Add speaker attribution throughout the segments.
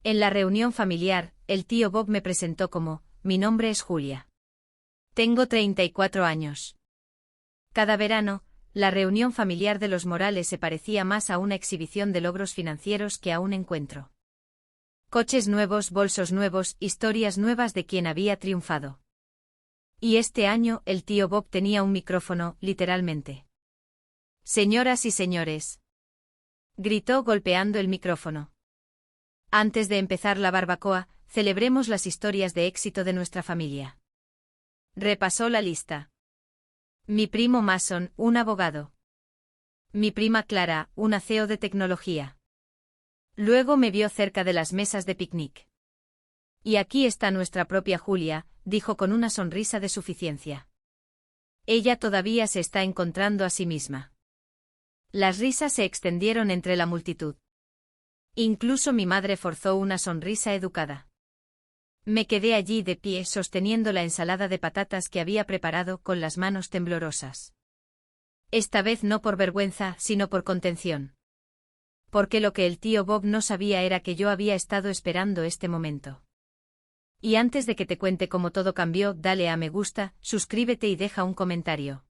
Speaker 1: En la reunión familiar, el tío Bob me presentó como, mi nombre es Julia. Tengo 34 años. Cada verano, la reunión familiar de los Morales se parecía más a una exhibición de logros financieros que a un encuentro. Coches nuevos, bolsos nuevos, historias nuevas de quien había triunfado. Y este año el tío Bob tenía un micrófono, literalmente. Señoras y señores, gritó golpeando el micrófono. Antes de empezar la barbacoa, celebremos las historias de éxito de nuestra familia. Repasó la lista. Mi primo Mason, un abogado. Mi prima Clara, una CEO de tecnología. Luego me vio cerca de las mesas de picnic. Y aquí está nuestra propia Julia, dijo con una sonrisa de suficiencia. Ella todavía se está encontrando a sí misma. Las risas se extendieron entre la multitud. Incluso mi madre forzó una sonrisa educada. Me quedé allí de pie sosteniendo la ensalada de patatas que había preparado con las manos temblorosas. Esta vez no por vergüenza, sino por contención. Porque lo que el tío Bob no sabía era que yo había estado esperando este momento. Y antes de que te cuente cómo todo cambió, dale a me gusta, suscríbete y deja un comentario.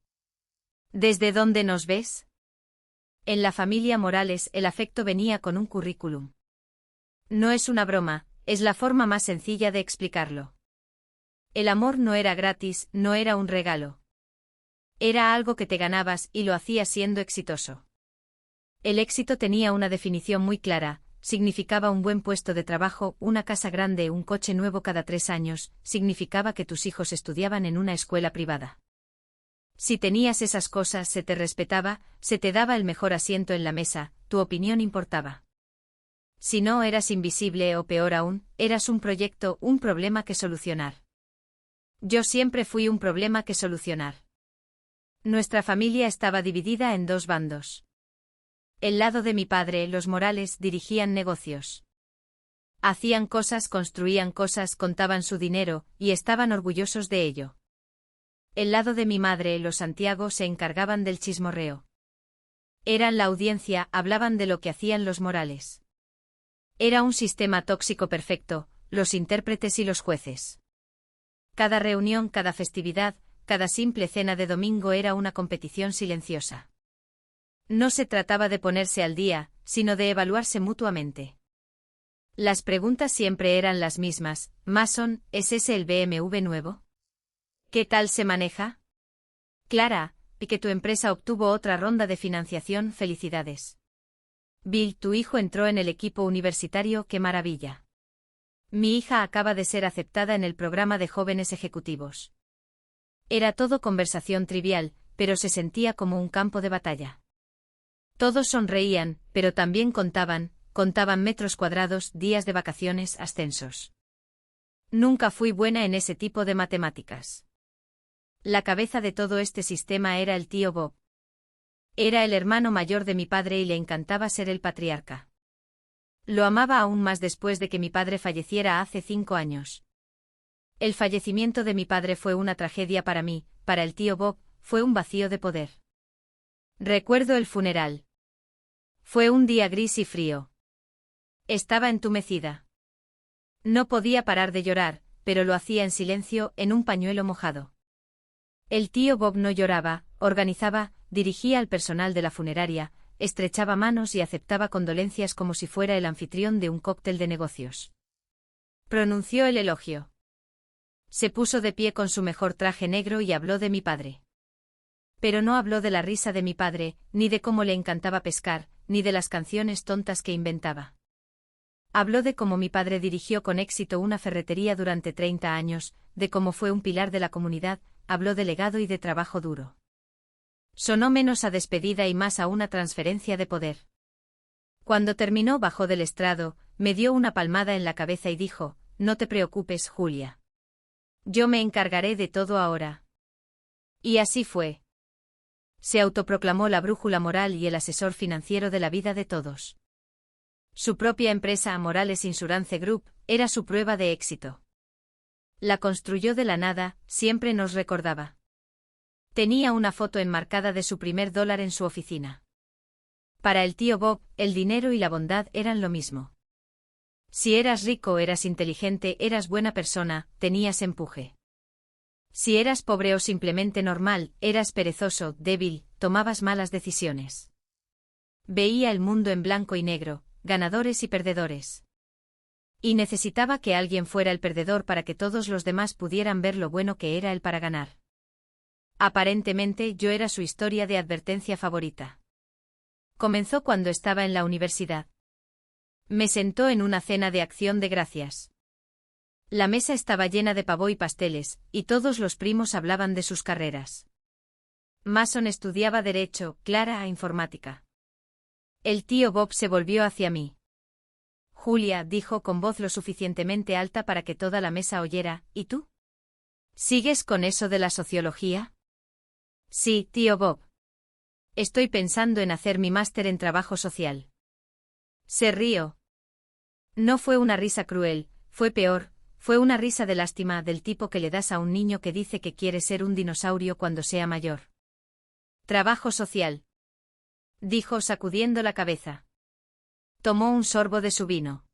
Speaker 1: ¿Desde dónde nos ves? En la familia Morales el afecto venía con un currículum. No es una broma, es la forma más sencilla de explicarlo. El amor no era gratis, no era un regalo. Era algo que te ganabas y lo hacías siendo exitoso. El éxito tenía una definición muy clara, significaba un buen puesto de trabajo, una casa grande, un coche nuevo cada 3 años, significaba que tus hijos estudiaban en una escuela privada. Si tenías esas cosas se te respetaba, se te daba el mejor asiento en la mesa, tu opinión importaba. Si no eras invisible o peor aún, eras un proyecto, un problema que solucionar. Yo siempre fui un problema que solucionar. Nuestra familia estaba dividida en 2 bandos. El lado de mi padre, los Morales, dirigían negocios. Hacían cosas, construían cosas, contaban su dinero, y estaban orgullosos de ello. El lado de mi madre, los Santiago, se encargaban del chismorreo. Eran la audiencia, hablaban de lo que hacían los Morales. Era un sistema tóxico perfecto, los intérpretes y los jueces. Cada reunión, cada festividad, cada simple cena de domingo era una competición silenciosa. No se trataba de ponerse al día, sino de evaluarse mutuamente. Las preguntas siempre eran las mismas. Mason, ¿es ese el BMW nuevo? ¿Qué tal se maneja? Clara, y que tu empresa obtuvo otra ronda de financiación, felicidades. Bill, tu hijo entró en el equipo universitario, qué maravilla. Mi hija acaba de ser aceptada en el programa de jóvenes ejecutivos. Era todo conversación trivial, pero se sentía como un campo de batalla. Todos sonreían, pero también contaban metros cuadrados, días de vacaciones, ascensos. Nunca fui buena en ese tipo de matemáticas. La cabeza de todo este sistema era el tío Bob. Era el hermano mayor de mi padre y le encantaba ser el patriarca. Lo amaba aún más después de que mi padre falleciera hace 5 años. El fallecimiento de mi padre fue una tragedia para mí, para el tío Bob, fue un vacío de poder. Recuerdo el funeral. Fue un día gris y frío. Estaba entumecida. No podía parar de llorar, pero lo hacía en silencio, en un pañuelo mojado. El tío Bob no lloraba, organizaba, dirigía al personal de la funeraria, estrechaba manos y aceptaba condolencias como si fuera el anfitrión de un cóctel de negocios. Pronunció el elogio. Se puso de pie con su mejor traje negro y habló de mi padre. Pero no habló de la risa de mi padre, ni de cómo le encantaba pescar, ni de las canciones tontas que inventaba. Habló de cómo mi padre dirigió con éxito una ferretería durante 30 años, de cómo fue un pilar de la comunidad, habló de legado y de trabajo duro. Sonó menos a despedida y más a una transferencia de poder. Cuando terminó bajó del estrado, me dio una palmada en la cabeza y dijo, no te preocupes, Julia. Yo me encargaré de todo ahora. Y así fue. Se autoproclamó la brújula moral y el asesor financiero de la vida de todos. Su propia empresa, Morales Insurance Group, era su prueba de éxito. La construyó de la nada, siempre nos recordaba. Tenía una foto enmarcada de su primer dólar en su oficina. Para el tío Bob, el dinero y la bondad eran lo mismo. Si eras rico, eras inteligente, eras buena persona, tenías empuje. Si eras pobre o simplemente normal, eras perezoso, débil, tomabas malas decisiones. Veía el mundo en blanco y negro, ganadores y perdedores. Y necesitaba que alguien fuera el perdedor para que todos los demás pudieran ver lo bueno que era él para ganar. Aparentemente yo era su historia de advertencia favorita. Comenzó cuando estaba en la universidad. Me sentó en una cena de acción de gracias. La mesa estaba llena de pavó y pasteles, y todos los primos hablaban de sus carreras. Mason estudiaba Derecho, Clara a Informática. El tío Bob se volvió hacia mí. Julia, dijo con voz lo suficientemente alta para que toda la mesa oyera, ¿y tú? ¿Sigues con eso de la sociología? Sí, tío Bob. Estoy pensando en hacer mi máster en trabajo social. Se rió. No fue una risa cruel, fue peor, fue una risa de lástima del tipo que le das a un niño que dice que quiere ser un dinosaurio cuando sea mayor. Trabajo social. Dijo sacudiendo la cabeza. Tomó un sorbo de su vino.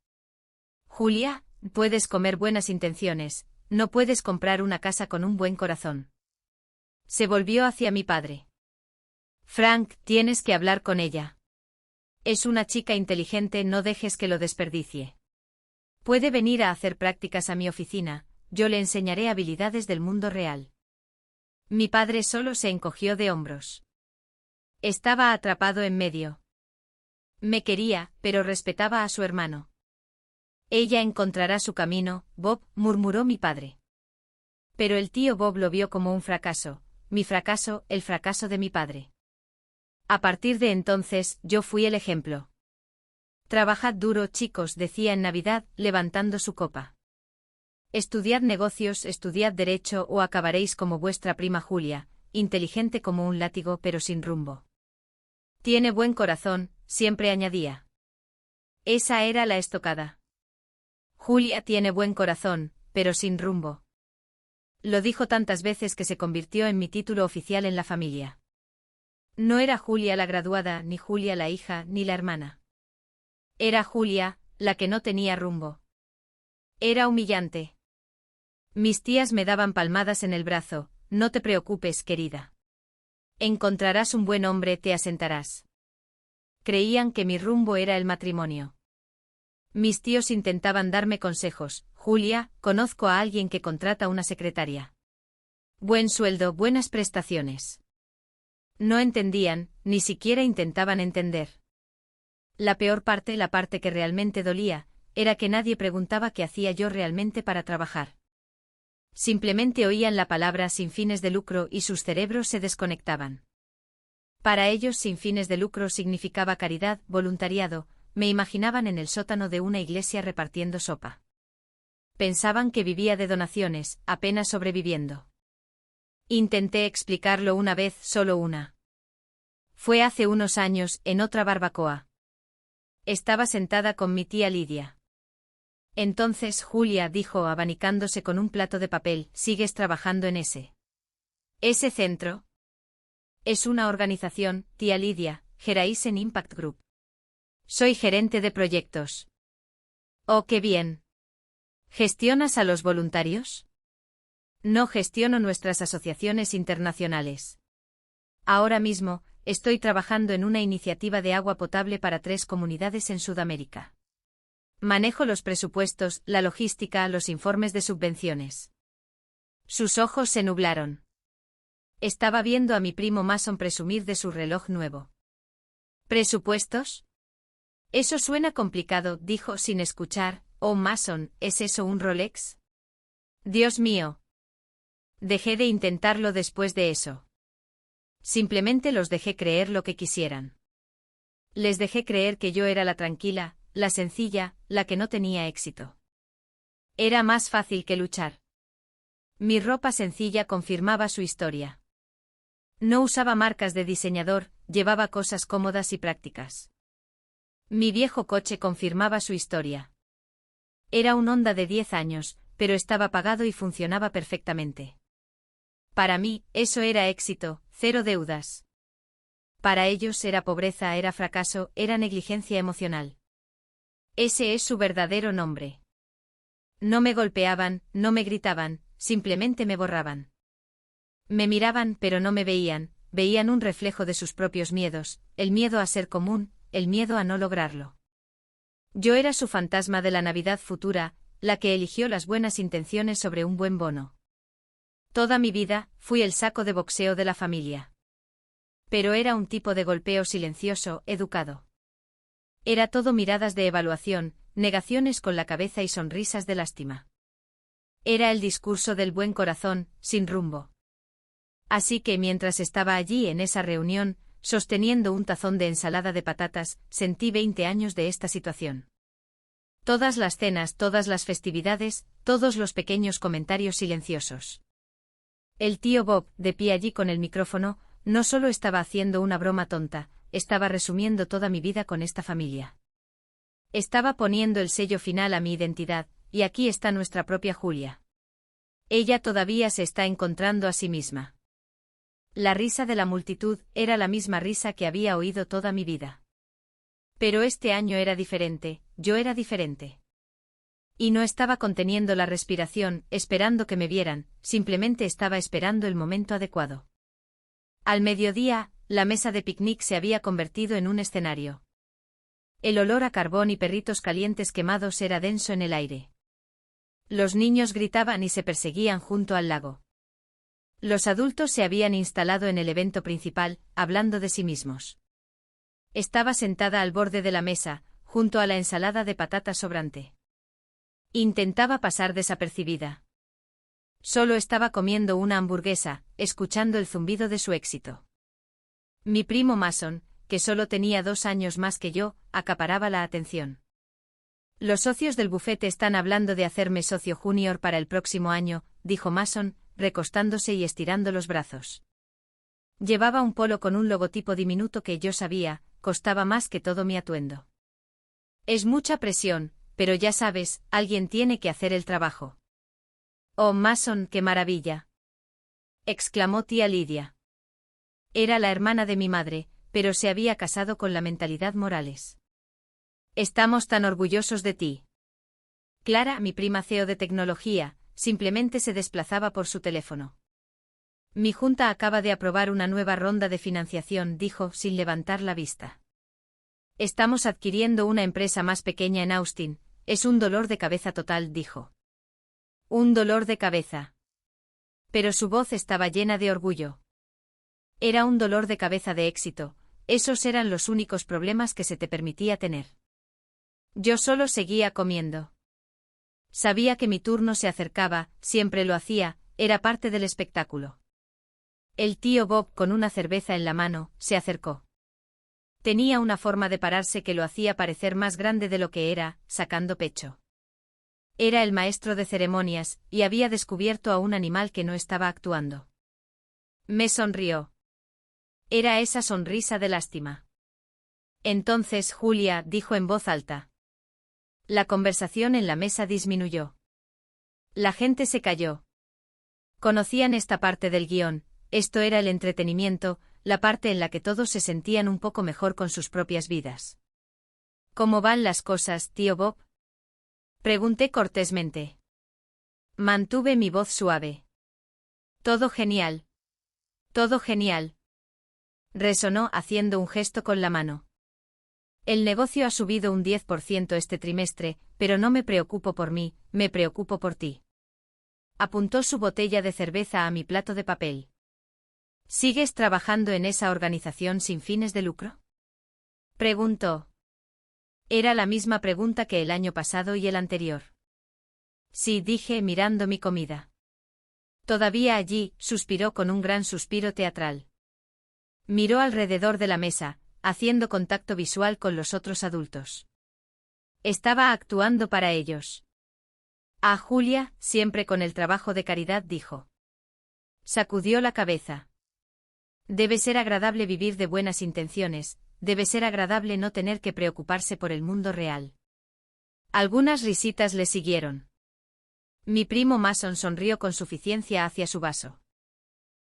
Speaker 1: Julia, puedes comer buenas intenciones, no puedes comprar una casa con un buen corazón. Se volvió hacia mi padre. Frank, tienes que hablar con ella. Es una chica inteligente, no dejes que lo desperdicie. Puede venir a hacer prácticas a mi oficina, yo le enseñaré habilidades del mundo real. Mi padre solo se encogió de hombros. Estaba atrapado en medio. Me quería, pero respetaba a su hermano. Ella encontrará su camino, Bob, murmuró mi padre. Pero el tío Bob lo vio como un fracaso, mi fracaso, el fracaso de mi padre. A partir de entonces, yo fui el ejemplo. Trabajad duro, chicos, decía en Navidad, levantando su copa. Estudiad negocios, estudiad derecho o acabaréis como vuestra prima Julia, inteligente como un látigo pero sin rumbo. Tiene buen corazón, siempre añadía. Esa era la estocada. Julia tiene buen corazón, pero sin rumbo. Lo dijo tantas veces que se convirtió en mi título oficial en la familia. No era Julia la graduada, ni Julia la hija, ni la hermana. Era Julia, la que no tenía rumbo. Era humillante. Mis tías me daban palmadas en el brazo, no te preocupes, querida. Encontrarás un buen hombre, te asentarás. Creían que mi rumbo era el matrimonio. Mis tíos intentaban darme consejos, Julia, conozco a alguien que contrata una secretaria. Buen sueldo, buenas prestaciones. No entendían, ni siquiera intentaban entender. La peor parte, la parte que realmente dolía, era que nadie preguntaba qué hacía yo realmente para trabajar. Simplemente oían la palabra sin fines de lucro y sus cerebros se desconectaban. Para ellos sin fines de lucro significaba caridad, voluntariado, me imaginaban en el sótano de una iglesia repartiendo sopa. Pensaban que vivía de donaciones, apenas sobreviviendo. Intenté explicarlo una vez, solo una. Fue hace unos años, en otra barbacoa. Estaba sentada con mi tía Lidia. Entonces Julia dijo abanicándose con un plato de papel, ¿sigues trabajando en ese? ¿Ese centro? Es una organización, tía Lidia, Horizon Impact Group. Soy gerente de proyectos. Oh, qué bien. ¿Gestionas a los voluntarios? No gestiono nuestras asociaciones internacionales. Ahora mismo, estoy trabajando en una iniciativa de agua potable para 3 comunidades en Sudamérica. Manejo los presupuestos, la logística, los informes de subvenciones. Sus ojos se nublaron. Estaba viendo a mi primo Mason presumir de su reloj nuevo. ¿Presupuestos? Eso suena complicado, dijo sin escuchar. Oh, Mason, ¿es eso un Rolex? Dios mío. Dejé de intentarlo después de eso. Simplemente los dejé creer lo que quisieran. Les dejé creer que yo era la tranquila, la sencilla, la que no tenía éxito. Era más fácil que luchar. Mi ropa sencilla confirmaba su historia. No usaba marcas de diseñador, llevaba cosas cómodas y prácticas. Mi viejo coche confirmaba su historia. Era un Honda de 10 años, pero estaba pagado y funcionaba perfectamente. Para mí, eso era éxito, 0 deudas. Para ellos era pobreza, era fracaso, era negligencia emocional. Ese es su verdadero nombre. No me golpeaban, no me gritaban, simplemente me borraban. Me miraban pero no me veían, veían un reflejo de sus propios miedos, el miedo a ser común, el miedo a no lograrlo. Yo era su fantasma de la Navidad futura, la que eligió las buenas intenciones sobre un buen bono. Toda mi vida, fui el saco de boxeo de la familia. Pero era un tipo de golpeo silencioso, educado. Era todo miradas de evaluación, negaciones con la cabeza y sonrisas de lástima. Era el discurso del buen corazón, sin rumbo. Así que mientras estaba allí en esa reunión, sosteniendo un tazón de ensalada de patatas, sentí 20 años de esta situación. Todas las cenas, todas las festividades, todos los pequeños comentarios silenciosos. El tío Bob, de pie allí con el micrófono, no solo estaba haciendo una broma tonta, estaba resumiendo toda mi vida con esta familia. Estaba poniendo el sello final a mi identidad, y aquí está nuestra propia Julia. Ella todavía se está encontrando a sí misma. La risa de la multitud era la misma risa que había oído toda mi vida. Pero este año era diferente, yo era diferente. Y no estaba conteniendo la respiración, esperando que me vieran, simplemente estaba esperando el momento adecuado. Al mediodía, la mesa de picnic se había convertido en un escenario. El olor a carbón y perritos calientes quemados era denso en el aire. Los niños gritaban y se perseguían junto al lago. Los adultos se habían instalado en el evento principal, hablando de sí mismos. Estaba sentada al borde de la mesa, junto a la ensalada de patata sobrante. Intentaba pasar desapercibida. Solo estaba comiendo una hamburguesa, escuchando el zumbido de su éxito. Mi primo Mason, que solo tenía 2 años más que yo, acaparaba la atención. Los socios del bufete están hablando de hacerme socio junior para el próximo año, dijo Mason, recostándose y estirando los brazos. Llevaba un polo con un logotipo diminuto que yo sabía, costaba más que todo mi atuendo. Es mucha presión, pero ya sabes, alguien tiene que hacer el trabajo. Oh, Mason, qué maravilla, exclamó tía Lidia. Era la hermana de mi madre, pero se había casado con la mentalidad Morales. Estamos tan orgullosos de ti. Clara, mi prima CEO de tecnología, simplemente se desplazaba por su teléfono. Mi junta acaba de aprobar una nueva ronda de financiación, dijo, sin levantar la vista. Estamos adquiriendo una empresa más pequeña en Austin, es un dolor de cabeza total, dijo. Un dolor de cabeza. Pero su voz estaba llena de orgullo. Era un dolor de cabeza de éxito, esos eran los únicos problemas que se te permitía tener. Yo solo seguía comiendo. Sabía que mi turno se acercaba, siempre lo hacía, era parte del espectáculo. El tío Bob, con una cerveza en la mano, se acercó. Tenía una forma de pararse que lo hacía parecer más grande de lo que era, sacando pecho. Era el maestro de ceremonias, y había descubierto a un animal que no estaba actuando. Me sonrió. Era esa sonrisa de lástima. Entonces Julia, dijo en voz alta. La conversación en la mesa disminuyó. La gente se calló. Conocían esta parte del guión, esto era el entretenimiento, la parte en la que todos se sentían un poco mejor con sus propias vidas. ¿Cómo van las cosas, tío Bob? Pregunté cortésmente. Mantuve mi voz suave. Todo genial. Todo genial. Resonó haciendo un gesto con la mano. El negocio ha subido un 10% este trimestre, pero no me preocupo por mí, me preocupo por ti. Apuntó su botella de cerveza a mi plato de papel. ¿Sigues trabajando en esa organización sin fines de lucro? Preguntó. Era la misma pregunta que el año pasado y el anterior. Sí, dije mirando mi comida. Todavía allí, suspiró con un gran suspiro teatral. Miró alrededor de la mesa, haciendo contacto visual con los otros adultos. Estaba actuando para ellos. A Julia, siempre con el trabajo de caridad, dijo. Sacudió la cabeza. Debe ser agradable vivir de buenas intenciones, debe ser agradable no tener que preocuparse por el mundo real. Algunas risitas le siguieron. Mi primo Mason sonrió con suficiencia hacia su vaso.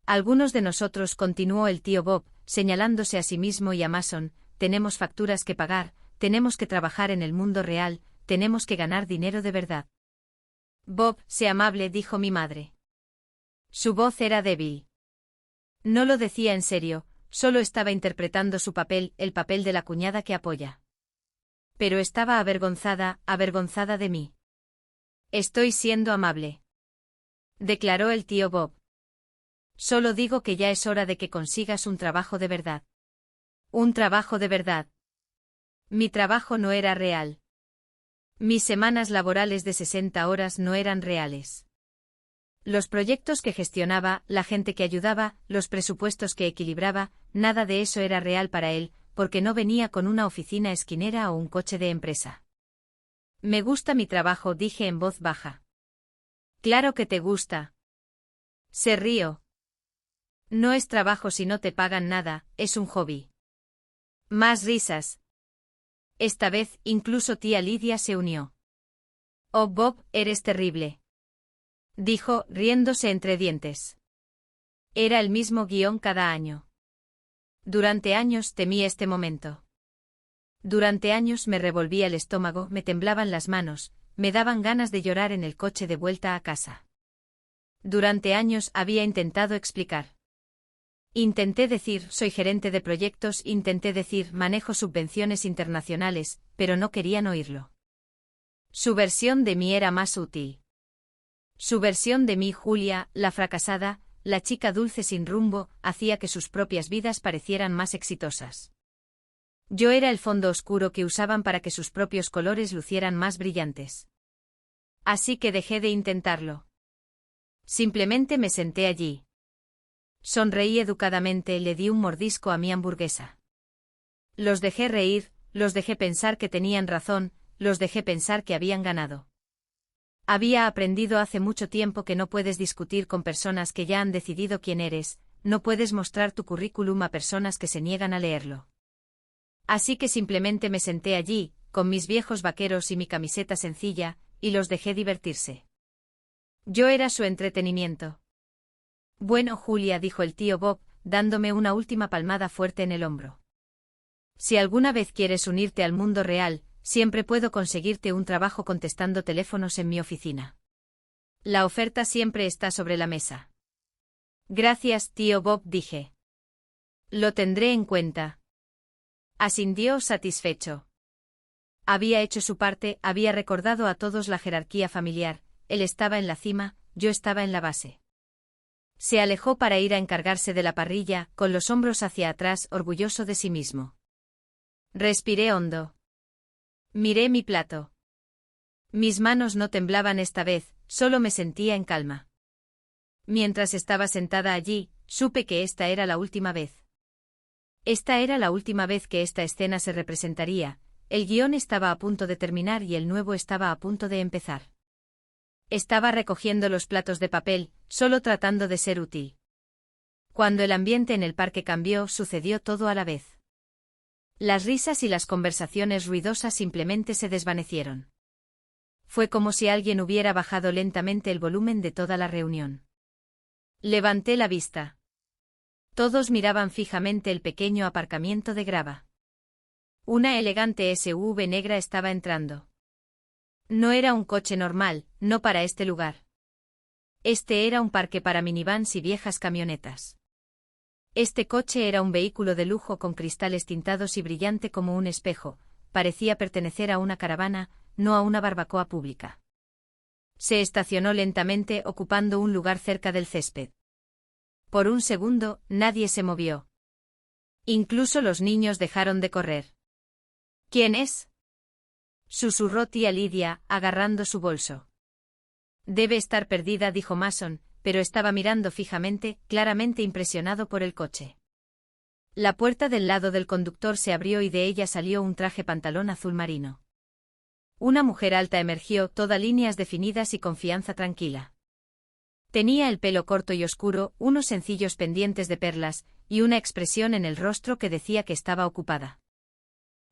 Speaker 1: Algunos de nosotros, continuó el tío Bob, señalándose a sí mismo y a Mason, tenemos facturas que pagar, tenemos que trabajar en el mundo real, tenemos que ganar dinero de verdad. Bob, sé amable, dijo mi madre. Su voz era débil. No lo decía en serio, solo estaba interpretando su papel, el papel de la cuñada que apoya. Pero estaba avergonzada de mí. Estoy siendo amable, declaró el tío Bob. Solo digo que ya es hora de que consigas un trabajo de verdad. Un trabajo de verdad. Mi trabajo no era real. Mis semanas laborales de 60 horas no eran reales. Los proyectos que gestionaba, la gente que ayudaba, los presupuestos que equilibraba, nada de eso era real para él, porque no venía con una oficina esquinera o un coche de empresa. Me gusta mi trabajo, dije en voz baja. Claro que te gusta. Se rió. No es trabajo si no te pagan nada, es un hobby. Más risas. Esta vez, incluso tía Lidia se unió. Oh, Bob, eres terrible, dijo, riéndose entre dientes. Era el mismo guión cada año. Durante años temí este momento. Durante años me revolvía el estómago, me temblaban las manos, me daban ganas de llorar en el coche de vuelta a casa. Durante años había intentado explicar. Intenté decir, soy gerente de proyectos, intenté decir, manejo subvenciones internacionales, pero no querían oírlo. Su versión de mí era más útil. Su versión de mí, Julia, la fracasada, la chica dulce sin rumbo, hacía que sus propias vidas parecieran más exitosas. Yo era el fondo oscuro que usaban para que sus propios colores lucieran más brillantes. Así que dejé de intentarlo. Simplemente me senté allí. Sonreí educadamente y le di un mordisco a mi hamburguesa. Los dejé reír, los dejé pensar que tenían razón, los dejé pensar que habían ganado. Había aprendido hace mucho tiempo que no puedes discutir con personas que ya han decidido quién eres, no puedes mostrar tu currículum a personas que se niegan a leerlo. Así que simplemente me senté allí, con mis viejos vaqueros y mi camiseta sencilla, y los dejé divertirse. Yo era su entretenimiento. Bueno, Julia, dijo el tío Bob, dándome una última palmada fuerte en el hombro. Si alguna vez quieres unirte al mundo real, siempre puedo conseguirte un trabajo contestando teléfonos en mi oficina. La oferta siempre está sobre la mesa. Gracias, tío Bob, dije. Lo tendré en cuenta. Asintió satisfecho. Había hecho su parte, había recordado a todos la jerarquía familiar, él estaba en la cima, yo estaba en la base. Se alejó para ir a encargarse de la parrilla, con los hombros hacia atrás, orgulloso de sí mismo. Respiré hondo. Miré mi plato. Mis manos no temblaban esta vez, solo me sentía en calma. Mientras estaba sentada allí, supe que esta era la última vez. Esta era la última vez que esta escena se representaría, el guión estaba a punto de terminar y el nuevo estaba a punto de empezar. Estaba recogiendo los platos de papel, solo tratando de ser útil. Cuando el ambiente en el parque cambió, sucedió todo a la vez. Las risas y las conversaciones ruidosas simplemente se desvanecieron. Fue como si alguien hubiera bajado lentamente el volumen de toda la reunión. Levanté la vista. Todos miraban fijamente el pequeño aparcamiento de grava. Una elegante SUV negra estaba entrando. No era un coche normal, no para este lugar. Este era un parque para minivans y viejas camionetas. Este coche era un vehículo de lujo con cristales tintados y brillante como un espejo, parecía pertenecer a una caravana, no a una barbacoa pública. Se estacionó lentamente, ocupando un lugar cerca del césped. Por un segundo, nadie se movió. Incluso los niños dejaron de correr. ¿Quién es?, susurró tía Lidia, agarrando su bolso. Debe estar perdida, dijo Mason, pero estaba mirando fijamente, claramente impresionado por el coche. La puerta del lado del conductor se abrió y de ella salió un traje pantalón azul marino. Una mujer alta emergió, toda líneas definidas y confianza tranquila. Tenía el pelo corto y oscuro, unos sencillos pendientes de perlas, y una expresión en el rostro que decía que estaba ocupada.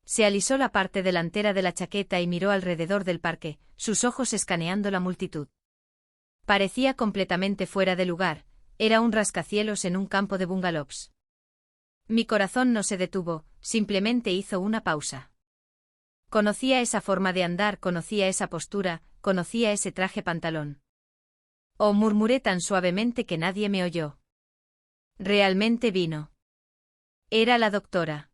Speaker 1: Se alisó la parte delantera de la chaqueta y miró alrededor del parque, sus ojos escaneando la multitud. Parecía completamente fuera de lugar, era un rascacielos en un campo de bungalows. Mi corazón no se detuvo, simplemente hizo una pausa. Conocía esa forma de andar, conocía esa postura, conocía ese traje pantalón. Oh, murmuré tan suavemente que nadie me oyó. Realmente vino. Era la doctora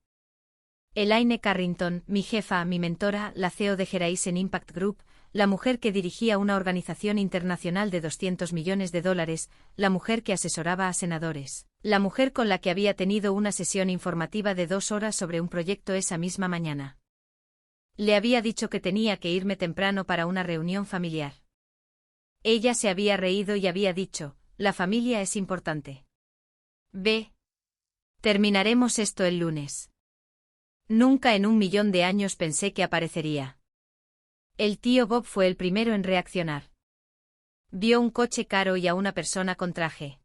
Speaker 1: Elaine Carrington, mi jefa, mi mentora, la CEO de Horizon Impact Group, la mujer que dirigía una organización internacional de $200 millones, la mujer que asesoraba a senadores, la mujer con la que había tenido una sesión informativa de 2 horas sobre un proyecto esa misma mañana. Le había dicho que tenía que irme temprano para una reunión familiar. Ella se había reído y había dicho, la familia es importante. Ve. Terminaremos esto el lunes. Nunca en 1.000.000 de años pensé que aparecería. El tío Bob fue el primero en reaccionar. Vio un coche caro y a una persona con traje.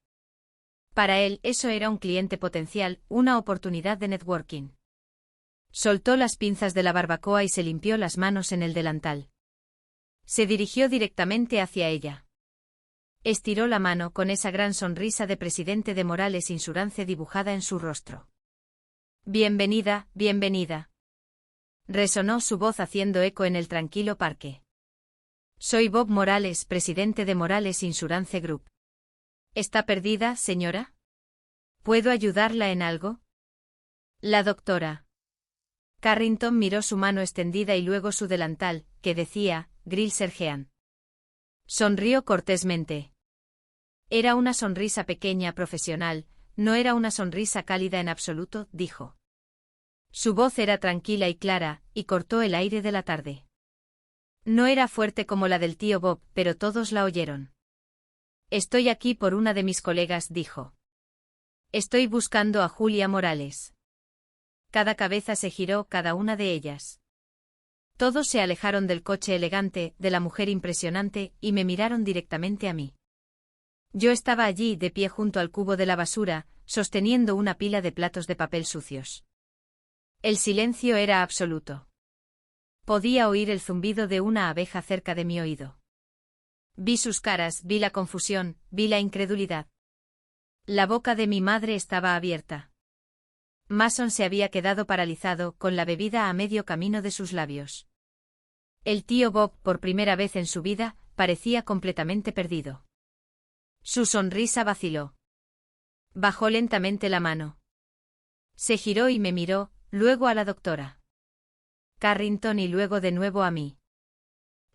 Speaker 1: Para él, eso era un cliente potencial, una oportunidad de networking. Soltó las pinzas de la barbacoa y se limpió las manos en el delantal. Se dirigió directamente hacia ella. Estiró la mano con esa gran sonrisa de presidente de Morales Insurance dibujada en su rostro. Bienvenida, bienvenida. Resonó su voz haciendo eco en el tranquilo parque. Soy Bob Morales, presidente de Morales Insurance Group. ¿Está perdida, señora? ¿Puedo ayudarla en algo? La doctora Carrington miró su mano extendida y luego su delantal, que decía, Grill Sergeant. Sonrió cortésmente. Era una sonrisa pequeña, profesional, no era una sonrisa cálida en absoluto, dijo. Su voz era tranquila y clara, y cortó el aire de la tarde. No era fuerte como la del tío Bob, pero todos la oyeron. Estoy aquí por una de mis colegas, dijo. Estoy buscando a Julia Morales. Cada cabeza se giró, cada una de ellas. Todos se alejaron del coche elegante, de la mujer impresionante, y me miraron directamente a mí. Yo estaba allí, de pie junto al cubo de la basura, sosteniendo una pila de platos de papel sucios. El silencio era absoluto. Podía oír el zumbido de una abeja cerca de mi oído. Vi sus caras, vi la confusión, vi la incredulidad. La boca de mi madre estaba abierta. Mason se había quedado paralizado, con la bebida a medio camino de sus labios. El tío Bob, por primera vez en su vida, parecía completamente perdido. Su sonrisa vaciló. Bajó lentamente la mano. Se giró y me miró, luego a la doctora Carrington y luego de nuevo a mí.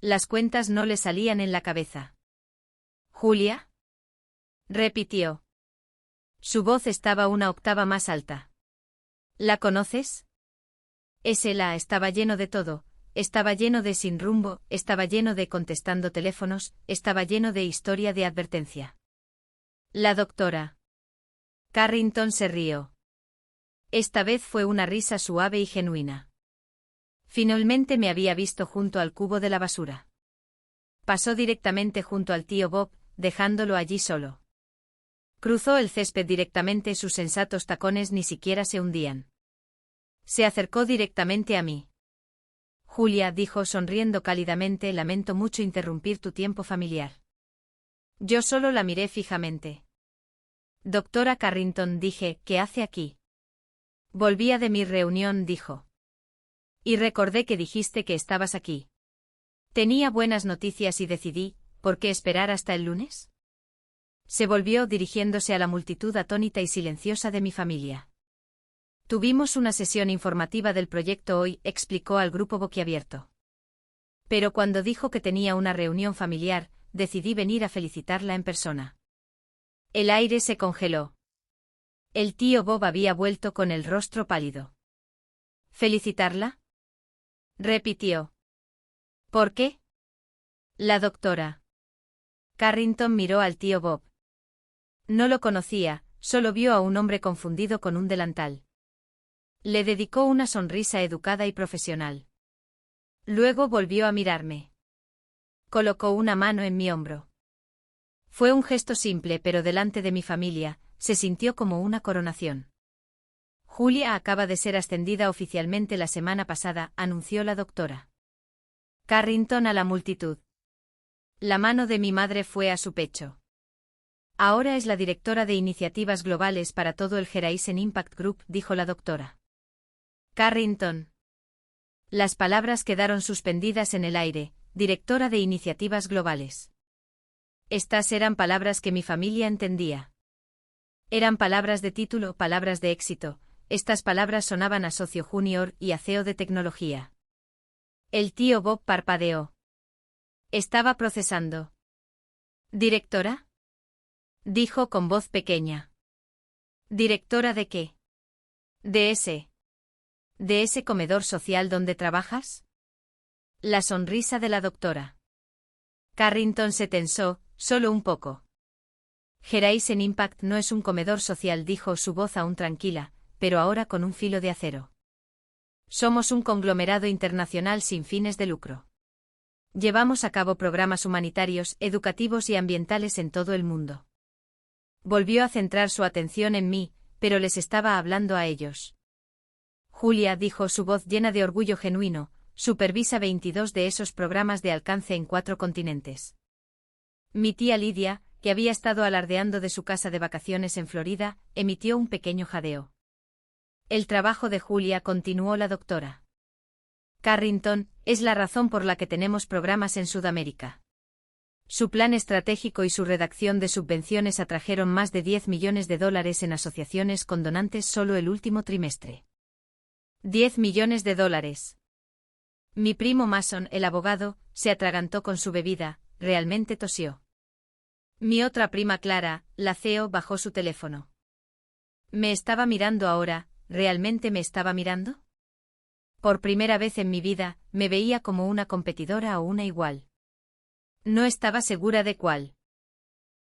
Speaker 1: Las cuentas no le salían en la cabeza. ¿Julia? Repitió. Su voz estaba una octava más alta. ¿La conoces? Estaba lleno de todo, estaba lleno de sin rumbo, estaba lleno de contestando teléfonos, estaba lleno de historia de advertencia. La doctora Carrington se rió. Esta vez fue una risa suave y genuina. Finalmente me había visto junto al cubo de la basura. Pasó directamente junto al tío Bob, dejándolo allí solo. Cruzó el césped directamente, sus sensatos tacones ni siquiera se hundían. Se acercó directamente a mí. Julia, dijo sonriendo cálidamente, lamento mucho interrumpir tu tiempo familiar. Yo solo la miré fijamente. Doctora Carrington, dije, ¿qué hace aquí? Volvía de mi reunión, dijo. Y recordé que dijiste que estabas aquí. Tenía buenas noticias y decidí, ¿por qué esperar hasta el lunes? Se volvió dirigiéndose a la multitud atónita y silenciosa de mi familia. Tuvimos una sesión informativa del proyecto hoy, explicó al grupo boquiabierto. Pero cuando dijo que tenía una reunión familiar, decidí venir a felicitarla en persona. El aire se congeló. El tío Bob había vuelto con el rostro pálido. ¿Felicitarla? Repitió. ¿Por qué? La doctora Carrington miró al tío Bob. No lo conocía, solo vio a un hombre confundido con un delantal. Le dedicó una sonrisa educada y profesional. Luego volvió a mirarme. Colocó una mano en mi hombro. Fue un gesto simple, pero delante de mi familia, se sintió como una coronación. Julia acaba de ser ascendida oficialmente la semana pasada, anunció la doctora Carrington a la multitud. La mano de mi madre fue a su pecho. Ahora es la directora de iniciativas globales para todo el Horizon Impact Group, dijo la doctora Carrington. Las palabras quedaron suspendidas en el aire, directora de iniciativas globales. Estas eran palabras que mi familia entendía. Eran palabras de título, palabras de éxito. Estas palabras sonaban a socio junior y a CEO de tecnología. El tío Bob parpadeó. Estaba procesando. ¿Directora? Dijo con voz pequeña. ¿Directora de qué? ¿De ese comedor social donde trabajas? La sonrisa de la doctora Carrington se tensó, solo un poco. Horizon Impact no es un comedor social, dijo, su voz aún tranquila, pero ahora con un filo de acero. Somos un conglomerado internacional sin fines de lucro. Llevamos a cabo programas humanitarios, educativos y ambientales en todo el mundo. Volvió a centrar su atención en mí, pero les estaba hablando a ellos. Julia, dijo, su voz llena de orgullo genuino, supervisa 22 de esos programas de alcance en 4 continentes. Mi tía Lidia, que había estado alardeando de su casa de vacaciones en Florida, emitió un pequeño jadeo. El trabajo de Julia, continuó la doctora Carrington, es la razón por la que tenemos programas en Sudamérica. Su plan estratégico y su redacción de subvenciones atrajeron más de $10 millones en asociaciones con donantes solo el último trimestre. $10 millones. Mi primo Mason, el abogado, se atragantó con su bebida, realmente tosió. Mi otra prima Clara, la CEO, bajó su teléfono. ¿Me estaba mirando ahora? ¿Realmente me estaba mirando? Por primera vez en mi vida, me veía como una competidora o una igual. No estaba segura de cuál.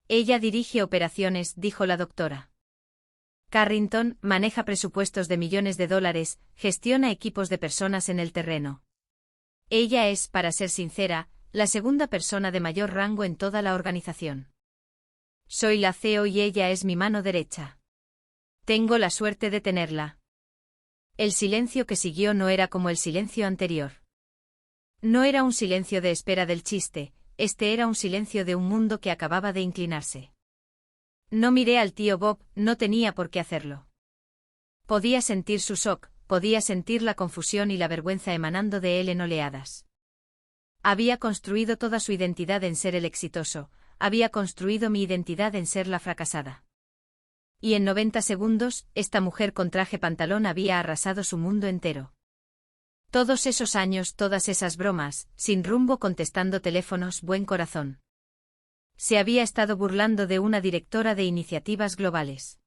Speaker 1: Ella dirige operaciones, dijo la doctora Carrington, maneja presupuestos de millones de dólares, gestiona equipos de personas en el terreno. Ella es, para ser sincera, la segunda persona de mayor rango en toda la organización. Soy la CEO y ella es mi mano derecha. Tengo la suerte de tenerla. El silencio que siguió no era como el silencio anterior. No era un silencio de espera del chiste, este era un silencio de un mundo que acababa de inclinarse. No miré al tío Bob, no tenía por qué hacerlo. Podía sentir su shock, podía sentir la confusión y la vergüenza emanando de él en oleadas. Había construido toda su identidad en ser el exitoso, había construido mi identidad en ser la fracasada. Y en 90 segundos, esta mujer con traje pantalón había arrasado su mundo entero. Todos esos años, todas esas bromas, sin rumbo contestando teléfonos, buen corazón. Se había estado burlando de una directora de iniciativas globales.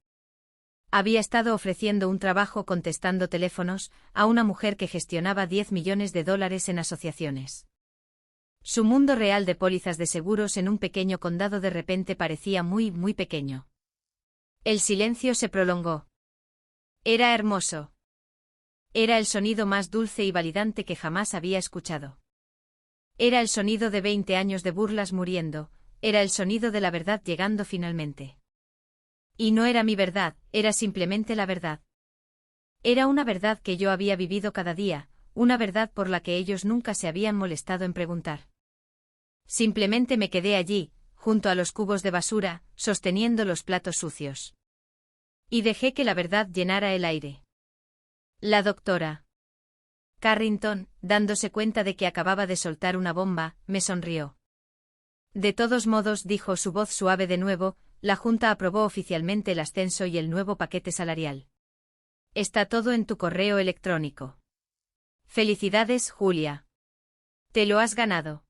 Speaker 1: Había estado ofreciendo un trabajo contestando teléfonos a una mujer que gestionaba $10 millones en asociaciones. Su mundo real de pólizas de seguros en un pequeño condado de repente parecía muy, muy pequeño. El silencio se prolongó. Era hermoso. Era el sonido más dulce y validante que jamás había escuchado. Era el sonido de 20 años de burlas muriendo, era el sonido de la verdad llegando finalmente. Y no era mi verdad, era simplemente la verdad. Era una verdad que yo había vivido cada día, una verdad por la que ellos nunca se habían molestado en preguntar. Simplemente me quedé allí, junto a los cubos de basura, sosteniendo los platos sucios. Y dejé que la verdad llenara el aire. La doctora Carrington, dándose cuenta de que acababa de soltar una bomba, me sonrió. De todos modos, dijo, su voz suave de nuevo, la Junta aprobó oficialmente el ascenso y el nuevo paquete salarial. Está todo en tu correo electrónico. Felicidades, Julia. Te lo has ganado.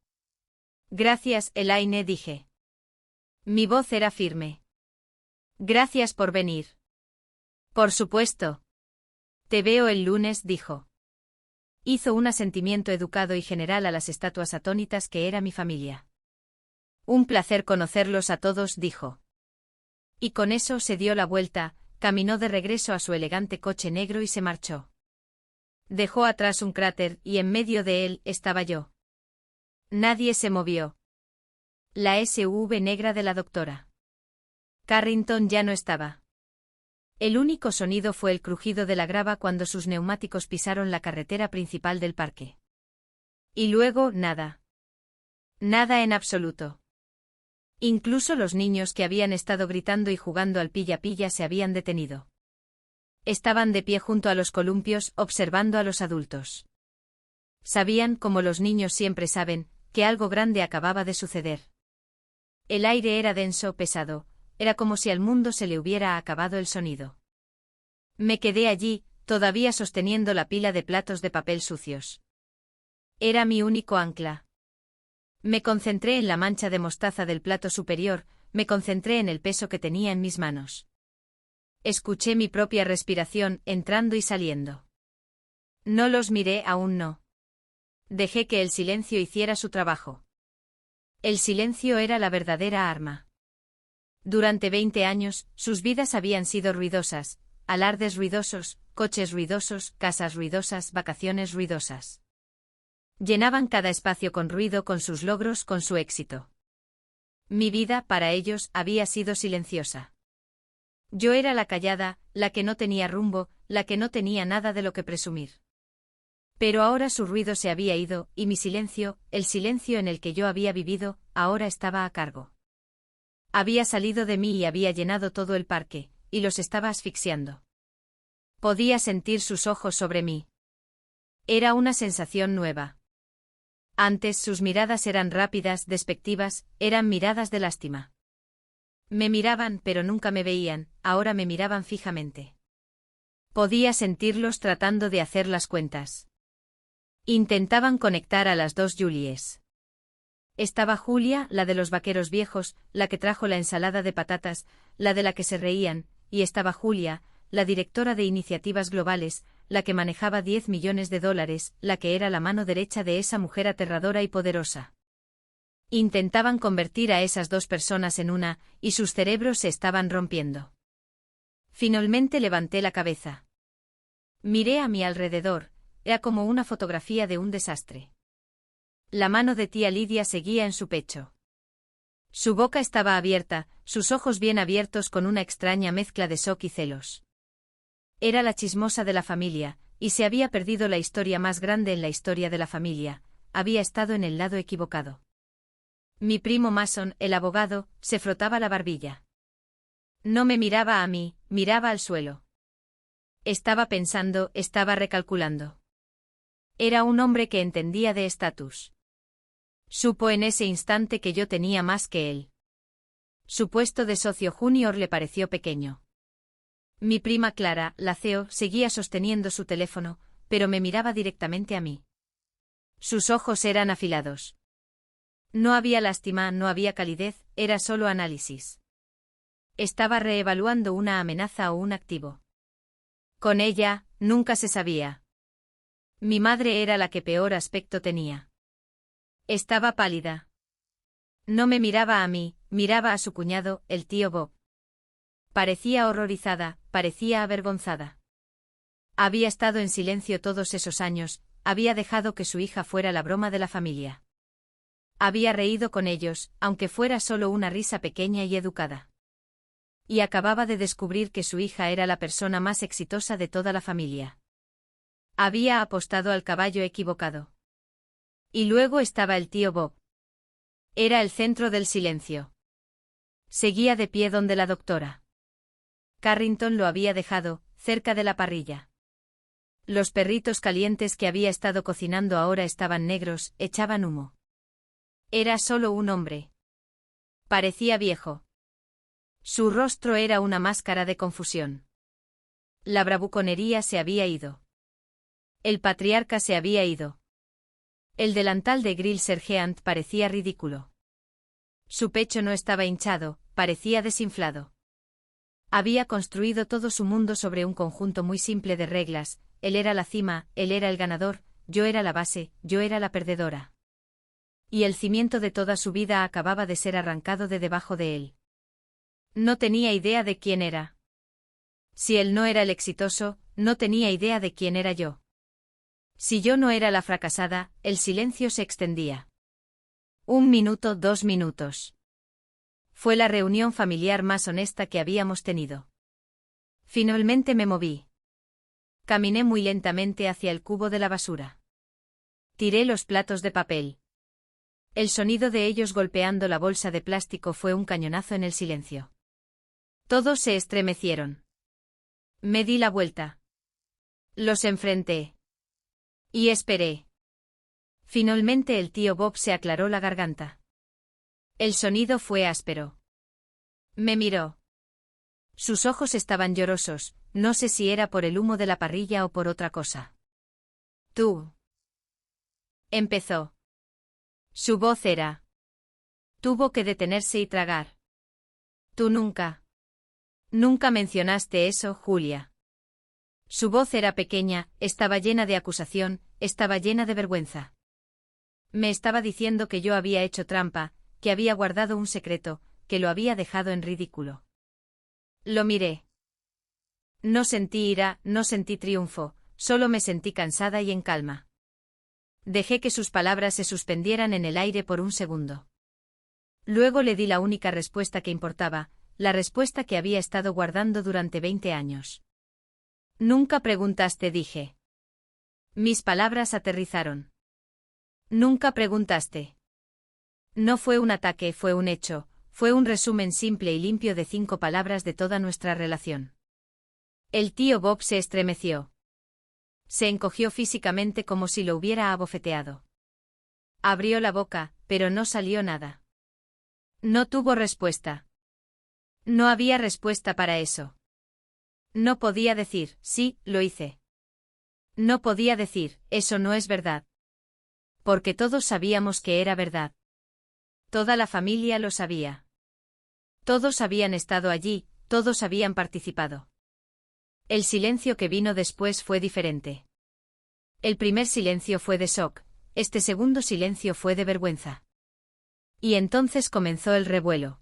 Speaker 1: Gracias, Elaine, dije. Mi voz era firme. Gracias por venir. Por supuesto. Te veo el lunes, dijo. Hizo un asentimiento educado y general a las estatuas atónitas que era mi familia. Un placer conocerlos a todos, dijo. Y con eso se dio la vuelta, caminó de regreso a su elegante coche negro y se marchó. Dejó atrás un cráter y en medio de él estaba yo. Nadie se movió. La SUV negra de la doctora Carrington ya no estaba. El único sonido fue el crujido de la grava cuando sus neumáticos pisaron la carretera principal del parque. Y luego, nada. Nada en absoluto. Incluso los niños que habían estado gritando y jugando al pilla-pilla se habían detenido. Estaban de pie junto a los columpios, observando a los adultos. Sabían, como los niños siempre saben, que algo grande acababa de suceder. El aire era denso, pesado, era como si al mundo se le hubiera acabado el sonido. Me quedé allí, todavía sosteniendo la pila de platos de papel sucios. Era mi único ancla. Me concentré en la mancha de mostaza del plato superior, me concentré en el peso que tenía en mis manos. Escuché mi propia respiración entrando y saliendo. No los miré, aún no. Dejé que el silencio hiciera su trabajo. El silencio era la verdadera arma. Durante 20 años, sus vidas habían sido ruidosas, alardes ruidosos, coches ruidosos, casas ruidosas, vacaciones ruidosas. Llenaban cada espacio con ruido, con sus logros, con su éxito. Mi vida, para ellos, había sido silenciosa. Yo era la callada, la que no tenía rumbo, la que no tenía nada de lo que presumir. Pero ahora su ruido se había ido, y mi silencio, el silencio en el que yo había vivido, ahora estaba a cargo. Había salido de mí y había llenado todo el parque, y los estaba asfixiando. Podía sentir sus ojos sobre mí. Era una sensación nueva. Antes sus miradas eran rápidas, despectivas, eran miradas de lástima. Me miraban pero nunca me veían, ahora me miraban fijamente. Podía sentirlos tratando de hacer las cuentas. Intentaban conectar a las dos Julies. Estaba Julia, la de los vaqueros viejos, la que trajo la ensalada de patatas, la de la que se reían, y estaba Julia, la directora de iniciativas globales, la que manejaba $10 millones, la que era la mano derecha de esa mujer aterradora y poderosa. Intentaban convertir a esas dos personas en una, y sus cerebros se estaban rompiendo. Finalmente levanté la cabeza. Miré a mi alrededor, era como una fotografía de un desastre. La mano de tía Lidia seguía en su pecho. Su boca estaba abierta, sus ojos bien abiertos con una extraña mezcla de shock y celos. Era la chismosa de la familia, y se había perdido la historia más grande en la historia de la familia, había estado en el lado equivocado. Mi primo Mason, el abogado, se frotaba la barbilla. No me miraba a mí, miraba al suelo. Estaba pensando, estaba recalculando. Era un hombre que entendía de estatus. Supo en ese instante que yo tenía más que él. Su puesto de socio junior le pareció pequeño. Mi prima Clara, la CEO, seguía sosteniendo su teléfono, pero me miraba directamente a mí. Sus ojos eran afilados. No había lástima, no había calidez, era solo análisis. Estaba reevaluando una amenaza o un activo. Con ella, nunca se sabía. Mi madre era la que peor aspecto tenía. Estaba pálida. No me miraba a mí, miraba a su cuñado, el tío Bob. Parecía horrorizada, parecía avergonzada. Había estado en silencio todos esos años, había dejado que su hija fuera la broma de la familia. Había reído con ellos, aunque fuera solo una risa pequeña y educada. Y acababa de descubrir que su hija era la persona más exitosa de toda la familia. Había apostado al caballo equivocado. Y luego estaba el tío Bob. Era el centro del silencio. Seguía de pie donde la doctora Carrington lo había dejado, cerca de la parrilla. Los perritos calientes que había estado cocinando ahora estaban negros, echaban humo. Era solo un hombre. Parecía viejo. Su rostro era una máscara de confusión. La bravuconería se había ido. El patriarca se había ido. El delantal de Grill Sergeant parecía ridículo. Su pecho no estaba hinchado, parecía desinflado. Había construido todo su mundo sobre un conjunto muy simple de reglas, él era la cima, él era el ganador, yo era la base, yo era la perdedora. Y el cimiento de toda su vida acababa de ser arrancado de debajo de él. No tenía idea de quién era. Si él no era el exitoso, no tenía idea de quién era yo. Si yo no era la fracasada, el silencio se extendía. 1 minuto, 2 minutos. Fue la reunión familiar más honesta que habíamos tenido. Finalmente me moví. Caminé muy lentamente hacia el cubo de la basura. Tiré los platos de papel. El sonido de ellos golpeando la bolsa de plástico fue un cañonazo en el silencio. Todos se estremecieron. Me di la vuelta. Los enfrenté. Y esperé. Finalmente el tío Bob se aclaró la garganta. El sonido fue áspero. Me miró. Sus ojos estaban llorosos, no sé si era por el humo de la parrilla o por otra cosa. Tú. Empezó. Su voz era. Tuvo que detenerse y tragar. Tú nunca. Nunca mencionaste eso, Julia. Su voz era pequeña, estaba llena de acusación, estaba llena de vergüenza. Me estaba diciendo que yo había hecho trampa, que había guardado un secreto, que lo había dejado en ridículo. Lo miré. No sentí ira, no sentí triunfo, solo me sentí cansada y en calma. Dejé que sus palabras se suspendieran en el aire por un segundo. Luego le di la única respuesta que importaba, la respuesta que había estado guardando durante 20 años. Nunca preguntaste, dije. Mis palabras aterrizaron. Nunca preguntaste. No fue un ataque, fue un hecho, fue un resumen simple y limpio de 5 palabras de toda nuestra relación. El tío Bob se estremeció. Se encogió físicamente como si lo hubiera abofeteado. Abrió la boca, pero no salió nada. No tuvo respuesta. No había respuesta para eso. No podía decir, sí, lo hice. No podía decir, eso no es verdad. Porque todos sabíamos que era verdad. Toda la familia lo sabía. Todos habían estado allí, todos habían participado. El silencio que vino después fue diferente. El primer silencio fue de shock, este segundo silencio fue de vergüenza. Y entonces comenzó el revuelo.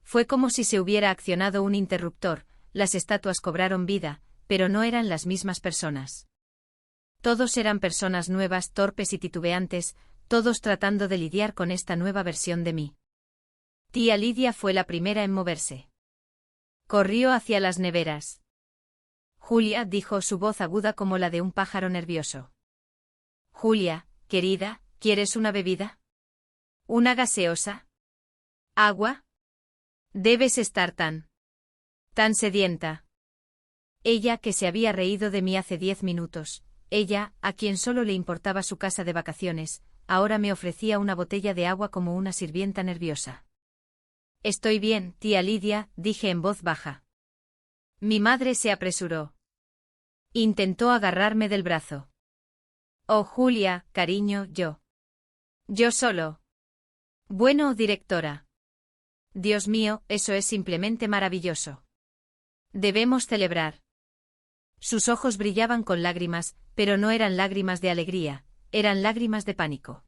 Speaker 1: Fue como si se hubiera accionado un interruptor, las estatuas cobraron vida, pero no eran las mismas personas. Todos eran personas nuevas, torpes y titubeantes, todos tratando de lidiar con esta nueva versión de mí. Tía Lidia fue la primera en moverse. Corrió hacia las neveras. Julia, dijo su voz aguda como la de un pájaro nervioso. Julia, querida, ¿quieres una bebida? ¿Una gaseosa? ¿Agua? Debes estar tan sedienta. Ella, que se había reído de mí hace 10 minutos, ella, a quien solo le importaba su casa de vacaciones, ahora me ofrecía una botella de agua como una sirvienta nerviosa. Estoy bien, tía Lidia, dije en voz baja. Mi madre se apresuró. Intentó agarrarme del brazo. Oh, Julia, cariño, yo. Yo solo. Bueno, directora. Dios mío, eso es simplemente maravilloso. Debemos celebrar. Sus ojos brillaban con lágrimas, pero no eran lágrimas de alegría, eran lágrimas de pánico.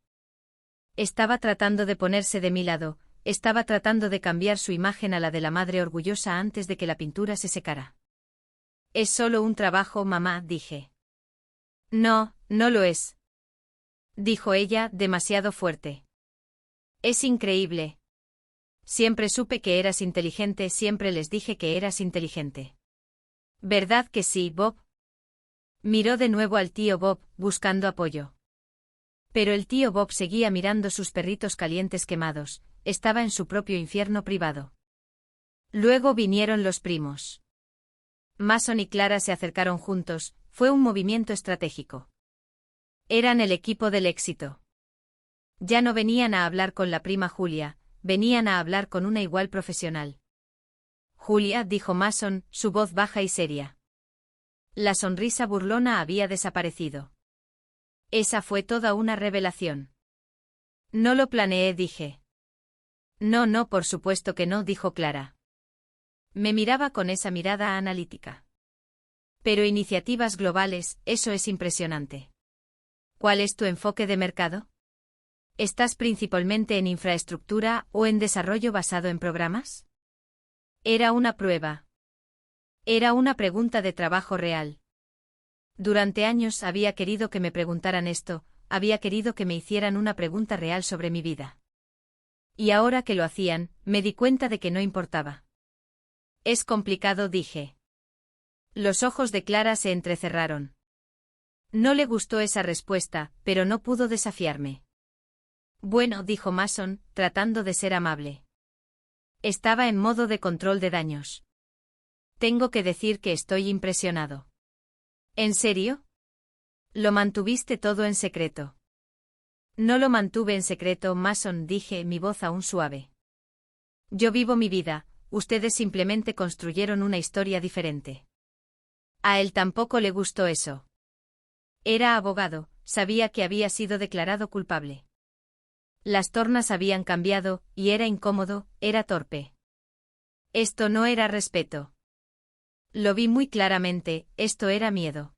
Speaker 1: Estaba tratando de ponerse de mi lado, estaba tratando de cambiar su imagen a la de la madre orgullosa antes de que la pintura se secara. Es solo un trabajo, mamá, dije. No, no lo es. Dijo ella, demasiado fuerte. Es increíble. Siempre supe que eras inteligente, siempre les dije que eras inteligente. ¿Verdad que sí, Bob? Miró de nuevo al tío Bob, buscando apoyo. Pero el tío Bob seguía mirando sus perritos calientes quemados, estaba en su propio infierno privado. Luego vinieron los primos. Mason y Clara se acercaron juntos, fue un movimiento estratégico. Eran el equipo del éxito. Ya no venían a hablar con la prima Julia, venían a hablar con una igual profesional. Julia, dijo Mason, su voz baja y seria. La sonrisa burlona había desaparecido. Esa fue toda una revelación. No lo planeé, dije. No, no, por supuesto que no, dijo Clara. Me miraba con esa mirada analítica. Pero iniciativas globales, eso es impresionante. ¿Cuál es tu enfoque de mercado? ¿Estás principalmente en infraestructura o en desarrollo basado en programas? Era una prueba. Era una pregunta de trabajo real. Durante años había querido que me preguntaran esto, había querido que me hicieran una pregunta real sobre mi vida. Y ahora que lo hacían, me di cuenta de que no importaba. Es complicado, dije. Los ojos de Clara se entrecerraron. No le gustó esa respuesta, pero no pudo desafiarme. Bueno, dijo Mason, tratando de ser amable. Estaba en modo de control de daños. Tengo que decir que estoy impresionado. ¿En serio? Lo mantuviste todo en secreto. No lo mantuve en secreto, Mason, dije, mi voz aún suave. Yo vivo mi vida, ustedes simplemente construyeron una historia diferente. A él tampoco le gustó eso. Era abogado, sabía que había sido declarado culpable. Las tornas habían cambiado, y era incómodo, era torpe. Esto no era respeto. Lo vi muy claramente, esto era miedo.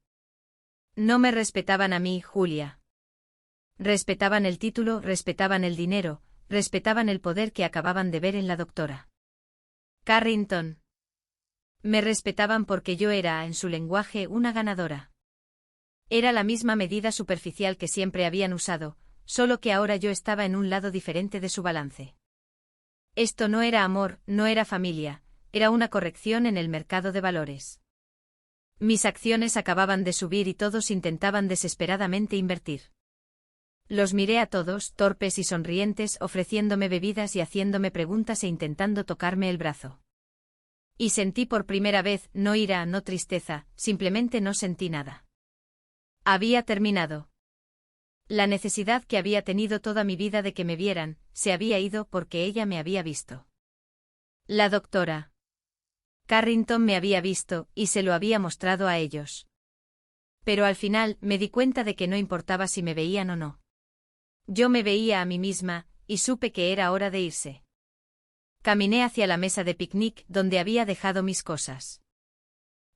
Speaker 1: No me respetaban a mí, Julia. Respetaban el título, respetaban el dinero, respetaban el poder que acababan de ver en la doctora Carrington. Me respetaban porque yo era, en su lenguaje, una ganadora. Era la misma medida superficial que siempre habían usado, solo que ahora yo estaba en un lado diferente de su balance. Esto no era amor, no era familia, era una corrección en el mercado de valores. Mis acciones acababan de subir y todos intentaban desesperadamente invertir. Los miré a todos, torpes y sonrientes, ofreciéndome bebidas y haciéndome preguntas e intentando tocarme el brazo. Y sentí por primera vez, no ira, no tristeza, simplemente no sentí nada. Había terminado. La necesidad que había tenido toda mi vida de que me vieran, se había ido porque ella me había visto. La doctora Carrington me había visto, y se lo había mostrado a ellos. Pero al final, me di cuenta de que no importaba si me veían o no. Yo me veía a mí misma, y supe que era hora de irse. Caminé hacia la mesa de picnic donde había dejado mis cosas.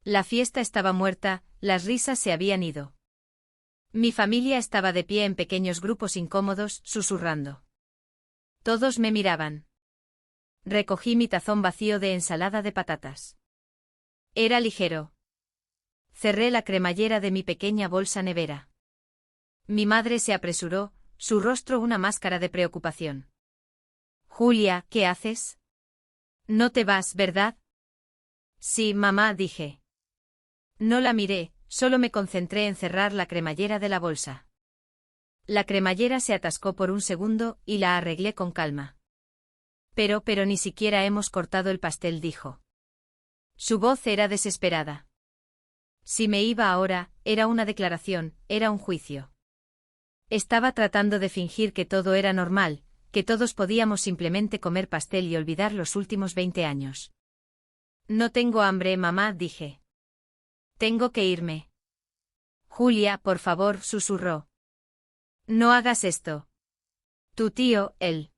Speaker 1: La fiesta estaba muerta, las risas se habían ido. Mi familia estaba de pie en pequeños grupos incómodos, susurrando. Todos me miraban. Recogí mi tazón vacío de ensalada de patatas. Era ligero. Cerré la cremallera de mi pequeña bolsa nevera. Mi madre se apresuró, su rostro una máscara de preocupación. Julia, ¿qué haces? No te vas, ¿verdad? Sí, mamá, dije. No la miré, solo me concentré en cerrar la cremallera de la bolsa. La cremallera se atascó por un segundo, y la arreglé con calma. Pero ni siquiera hemos cortado el pastel, dijo. Su voz era desesperada. Si me iba ahora, era una declaración, era un juicio. Estaba tratando de fingir que todo era normal, que todos podíamos simplemente comer pastel y olvidar los últimos 20 años. No tengo hambre, mamá, dije. Tengo que irme. Julia, por favor, susurró. No hagas esto. Tu tío, él.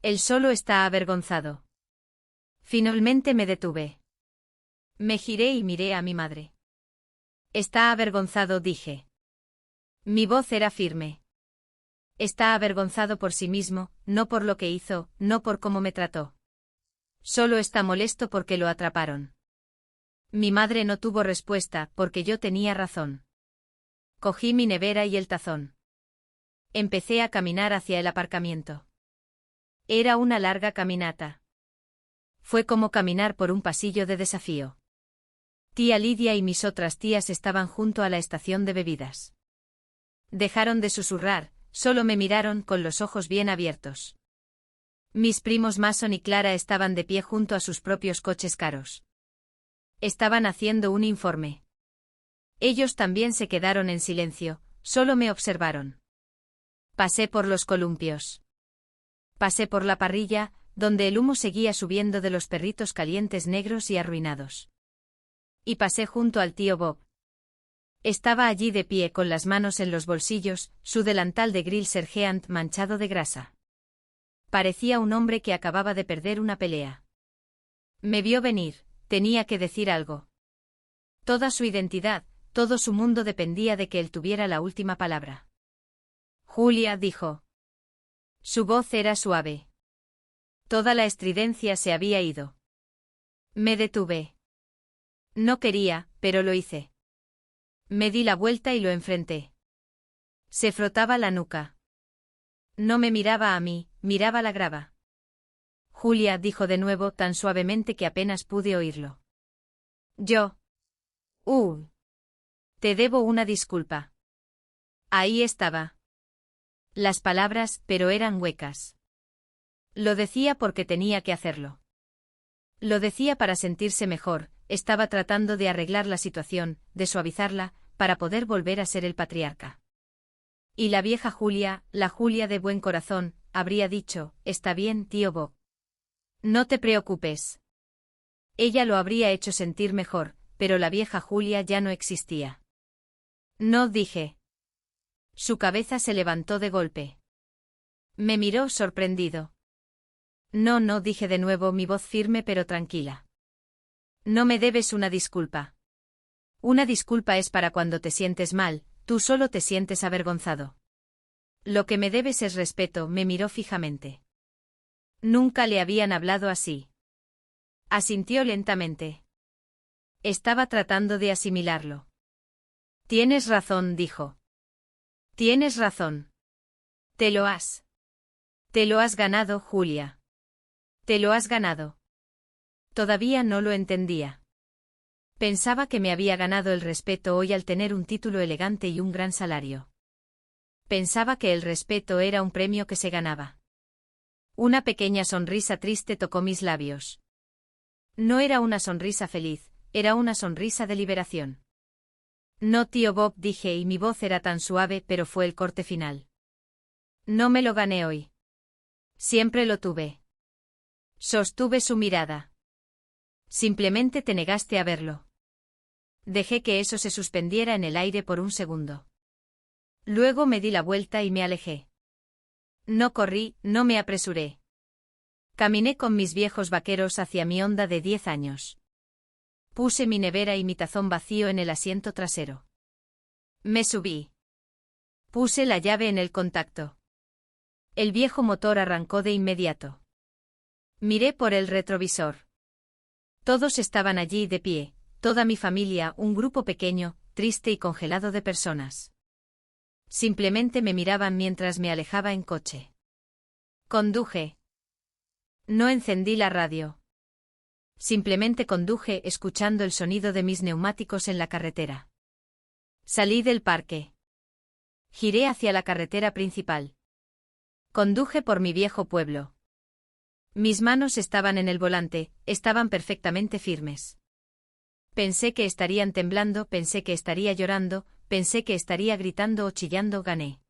Speaker 1: Él solo está avergonzado. Finalmente me detuve. Me giré y miré a mi madre. Está avergonzado, dije. Mi voz era firme. Está avergonzado por sí mismo, no por lo que hizo, no por cómo me trató. Solo está molesto porque lo atraparon. Mi madre no tuvo respuesta, porque yo tenía razón. Cogí mi nevera y el tazón. Empecé a caminar hacia el aparcamiento. Era una larga caminata. Fue como caminar por un pasillo de desafío. Tía Lidia y mis otras tías estaban junto a la estación de bebidas. Dejaron de susurrar, solo me miraron con los ojos bien abiertos. Mis primos Mason y Clara estaban de pie junto a sus propios coches caros. Estaban haciendo un informe. Ellos también se quedaron en silencio, solo me observaron. Pasé por los columpios. Pasé por la parrilla, donde el humo seguía subiendo de los perritos calientes negros y arruinados. Y pasé junto al tío Bob. Estaba allí de pie con las manos en los bolsillos, su delantal de grill Sergeant manchado de grasa. Parecía un hombre que acababa de perder una pelea. Me vio venir, tenía que decir algo. Toda su identidad, todo su mundo dependía de que él tuviera la última palabra. Julia, dijo. Su voz era suave. Toda la estridencia se había ido. Me detuve. No quería, pero lo hice. Me di la vuelta y lo enfrenté. Se frotaba la nuca. No me miraba a mí, miraba la grava. Julia, dijo de nuevo tan suavemente que apenas pude oírlo. Yo. Te debo una disculpa. Ahí estaba. Las palabras, pero eran huecas. Lo decía porque tenía que hacerlo. Lo decía para sentirse mejor, estaba tratando de arreglar la situación, de suavizarla, para poder volver a ser el patriarca. Y la vieja Julia, la Julia de buen corazón, habría dicho, está bien, tío Bob. No te preocupes. Ella lo habría hecho sentir mejor, pero la vieja Julia ya no existía. No, dije. Su cabeza se levantó de golpe. Me miró sorprendido. No, no, dije de nuevo, mi voz firme pero tranquila. No me debes una disculpa. Una disculpa es para cuando te sientes mal, tú solo te sientes avergonzado. Lo que me debes es respeto, me miró fijamente. Nunca le habían hablado así. Asintió lentamente. Estaba tratando de asimilarlo. Tienes razón, dijo. Tienes razón. Te lo has. Te lo has ganado, Julia. Te lo has ganado. Todavía no lo entendía. Pensaba que me había ganado el respeto hoy al tener un título elegante y un gran salario. Pensaba que el respeto era un premio que se ganaba. Una pequeña sonrisa triste tocó mis labios. No era una sonrisa feliz, era una sonrisa de liberación. No, tío Bob, dije y mi voz era tan suave, pero fue el corte final. No me lo gané hoy. Siempre lo tuve. Sostuve su mirada. Simplemente te negaste a verlo. Dejé que eso se suspendiera en el aire por un segundo. Luego me di la vuelta y me alejé. No corrí, no me apresuré. Caminé con mis viejos vaqueros hacia mi Honda de 10 años. Puse mi nevera y mi tazón vacío en el asiento trasero. Me subí. Puse la llave en el contacto. El viejo motor arrancó de inmediato. Miré por el retrovisor. Todos estaban allí de pie, toda mi familia, un grupo pequeño, triste y congelado de personas. Simplemente me miraban mientras me alejaba en coche. Conduje. No encendí la radio. Simplemente conduje escuchando el sonido de mis neumáticos en la carretera. Salí del parque. Giré hacia la carretera principal. Conduje por mi viejo pueblo. Mis manos estaban en el volante, estaban perfectamente firmes. Pensé que estarían temblando, pensé que estaría llorando, pensé que estaría gritando o chillando, gané.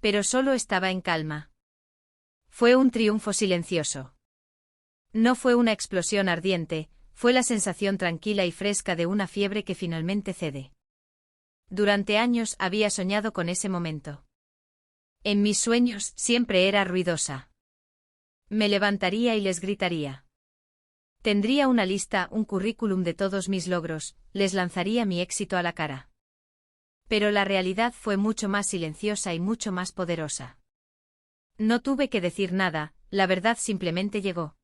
Speaker 1: Pero solo estaba en calma. Fue un triunfo silencioso. No fue una explosión ardiente, fue la sensación tranquila y fresca de una fiebre que finalmente cede. Durante años había soñado con ese momento. En mis sueños siempre era ruidosa. Me levantaría y les gritaría. Tendría una lista, un currículum de todos mis logros, les lanzaría mi éxito a la cara. Pero la realidad fue mucho más silenciosa y mucho más poderosa. No tuve que decir nada, la verdad simplemente llegó.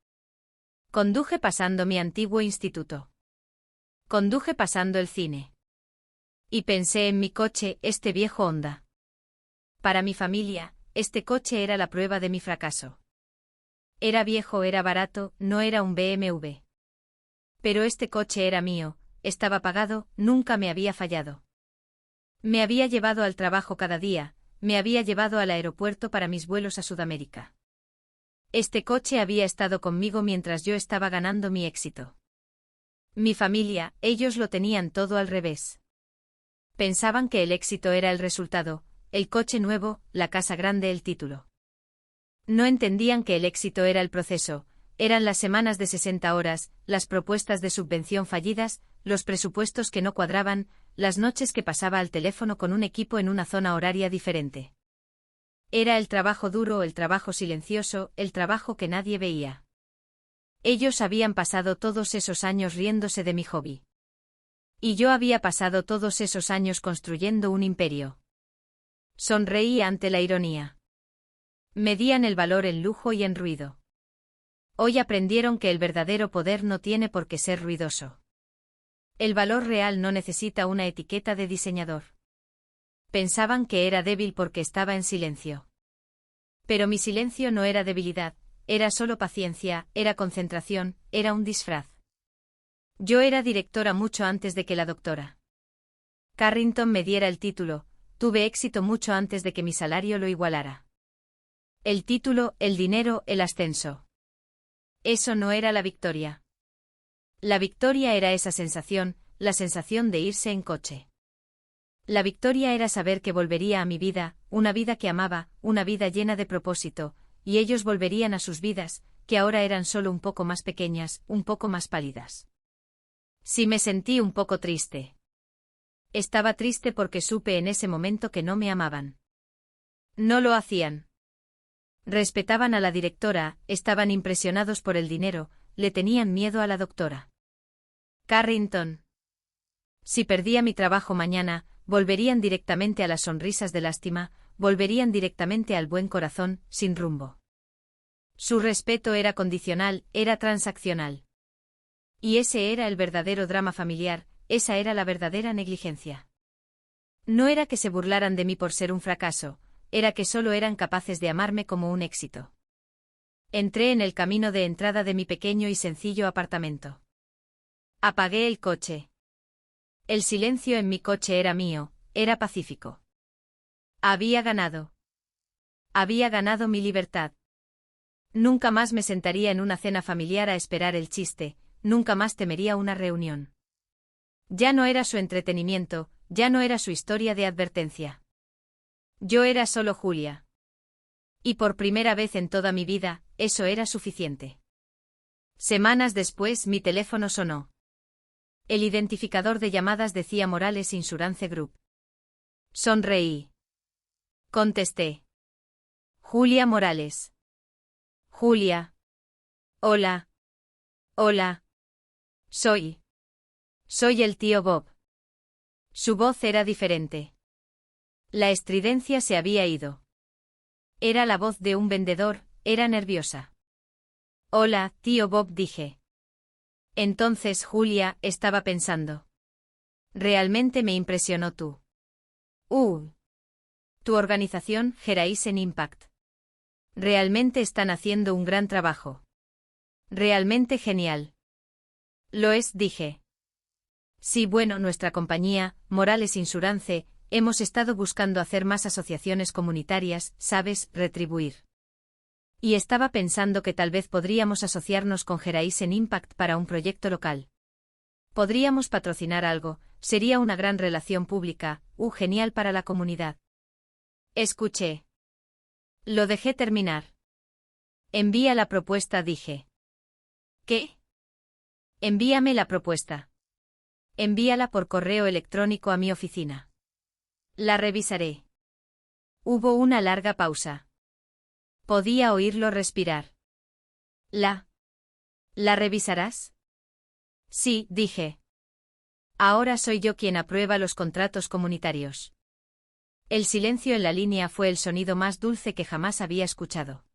Speaker 1: Conduje pasando mi antiguo instituto. Conduje pasando el cine. Y pensé en mi coche, este viejo Honda. Para mi familia, este coche era la prueba de mi fracaso. Era viejo, era barato, no era un BMW. Pero este coche era mío, estaba pagado, nunca me había fallado. Me había llevado al trabajo cada día, me había llevado al aeropuerto para mis vuelos a Sudamérica. Este coche había estado conmigo mientras yo estaba ganando mi éxito. Mi familia, ellos lo tenían todo al revés. Pensaban que el éxito era el resultado, el coche nuevo, la casa grande, el título. No entendían que el éxito era el proceso, eran las semanas de 60 horas, las propuestas de subvención fallidas, los presupuestos que no cuadraban, las noches que pasaba al teléfono con un equipo en una zona horaria diferente. Era el trabajo duro, el trabajo silencioso, el trabajo que nadie veía. Ellos habían pasado todos esos años riéndose de mi hobby. Y yo había pasado todos esos años construyendo un imperio. Sonreí ante la ironía. Medían el valor en lujo y en ruido. Hoy aprendieron que el verdadero poder no tiene por qué ser ruidoso. El valor real no necesita una etiqueta de diseñador. Pensaban que era débil porque estaba en silencio. Pero mi silencio no era debilidad, era solo paciencia, era concentración, era un disfraz. Yo era directora mucho antes de que la doctora Carrington me diera el título, tuve éxito mucho antes de que mi salario lo igualara. El título, el dinero, el ascenso. Eso no era la victoria. La victoria era esa sensación, la sensación de irse en coche. La victoria era saber que volvería a mi vida, una vida que amaba, una vida llena de propósito, y ellos volverían a sus vidas, que ahora eran solo un poco más pequeñas, un poco más pálidas. Sí, me sentí un poco triste. Estaba triste porque supe en ese momento que no me amaban. No lo hacían. Respetaban a la directora, estaban impresionados por el dinero, le tenían miedo a la doctora Carrington. Si perdía mi trabajo mañana, volverían directamente a las sonrisas de lástima, volverían directamente al buen corazón, sin rumbo. Su respeto era condicional, era transaccional. Y ese era el verdadero drama familiar, esa era la verdadera negligencia. No era que se burlaran de mí por ser un fracaso, era que solo eran capaces de amarme como un éxito. Entré en el camino de entrada de mi pequeño y sencillo apartamento. Apagué el coche. El silencio en mi coche era mío, era pacífico. Había ganado. Había ganado mi libertad. Nunca más me sentaría en una cena familiar a esperar el chiste, nunca más temería una reunión. Ya no era su entretenimiento, ya no era su historia de advertencia. Yo era solo Julia. Y por primera vez en toda mi vida, eso era suficiente. Semanas después mi teléfono sonó. El identificador de llamadas decía Morales Insurance Group. Sonreí. Contesté. Julia Morales. Julia. Hola. Hola. Soy el tío Bob. Su voz era diferente. La estridencia se había ido. Era la voz de un vendedor, era nerviosa. Hola, tío Bob, dije. Entonces Julia estaba pensando. Realmente me impresionó tú. Tu organización, Horizon Impact. Realmente están haciendo un gran trabajo. Realmente genial. Lo es, dije. Sí, bueno, nuestra compañía, Morales Insurance, hemos estado buscando hacer más asociaciones comunitarias, ¿sabes?, retribuir. Y estaba pensando que tal vez podríamos asociarnos con Horizon Impact para un proyecto local. Podríamos patrocinar algo, sería una gran relación pública, genial para la comunidad. Escuché. Lo dejé terminar. Envía la propuesta, dije. ¿Qué? Envíame la propuesta. Envíala por correo electrónico a mi oficina. La revisaré. Hubo una larga pausa. Podía oírlo respirar. ¿La revisarás? Sí, dije. Ahora soy yo quien aprueba los contratos comunitarios. El silencio en la línea fue el sonido más dulce que jamás había escuchado.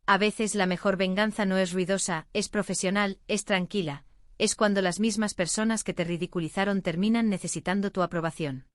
Speaker 1: A veces la mejor venganza no es ruidosa, es profesional, es tranquila, es cuando las mismas personas que te ridiculizaron terminan necesitando tu aprobación.